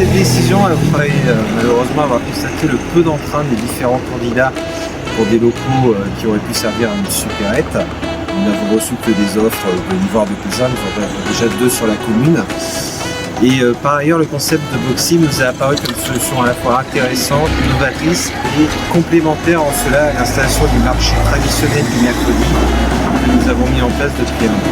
cette décision, après malheureusement avoir constaté le peu d'entrain des différents candidats pour des locaux qui auraient pu servir à une supérette. Nous n'avons reçu que des offres de l'Ivoire de Pisa, nous en avons déjà 2 sur la commune. Et par ailleurs, le concept de Boxy nous est apparu comme une solution à la fois intéressante, innovatrice et complémentaire en cela à l'installation du marché traditionnel du mercredi que nous avons mis en place depuis un an.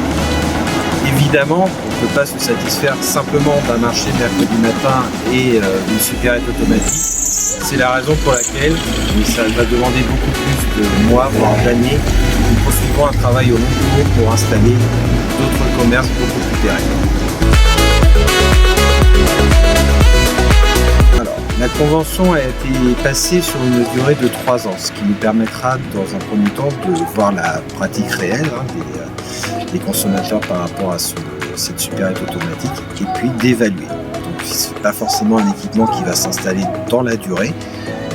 Évidemment, on ne peut pas se satisfaire simplement d'un marché mercredi matin et d'une supérette automatique. C'est la raison pour laquelle, mais ça va demander beaucoup plus de mois, voire d'années, nous poursuivons un travail au long cours pour installer d'autres commerces beaucoup plus pérennes. Alors, la convention a été passée sur une durée de 3 ans, ce qui nous permettra dans un premier temps de voir la pratique réelle des consommateurs par rapport à cette supérette automatique et puis d'évaluer. Donc ce n'est pas forcément un équipement qui va s'installer dans la durée,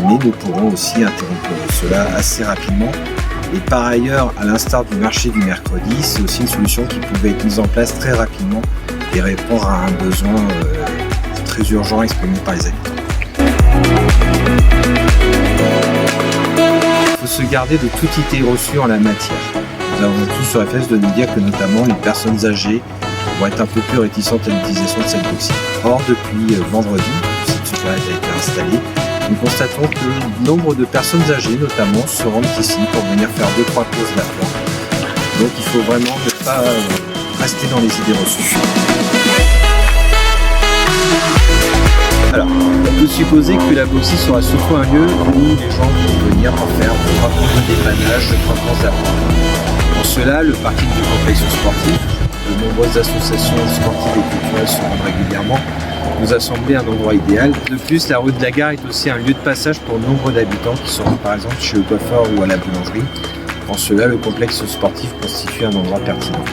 mais nous pourrons aussi interrompre cela assez rapidement. Et par ailleurs, à l'instar du marché du mercredi, c'est aussi une solution qui pouvait être mise en place très rapidement et répondre à un besoin très urgent exprimé par les habitants. Il faut se garder de toute idée reçue en la matière. Nous avons tous sur réflexe de nous dire que notamment les personnes âgées vont être un peu plus réticentes à l'utilisation de cette Boxy. Or, depuis vendredi, cette supérette a été installée, nous constatons que nombre de personnes âgées notamment se rendent ici pour venir faire 2-3 courses d'appoint. Donc il faut vraiment ne pas rester dans les idées reçues. Alors, on peut supposer que la Boxy sera surtout un lieu où les gens vont venir pour faire 3 courses de dépannage, 3 courses d'appoint. Pour cela, le parking du complexe sportif, de nombreuses associations sportives et culturelles se rendent régulièrement, nous a semblé un endroit idéal. De plus, la rue de la Gare est aussi un lieu de passage pour nombre d'habitants qui seront par exemple chez le coiffeur ou à la boulangerie. En cela, le complexe sportif constitue un endroit pertinent.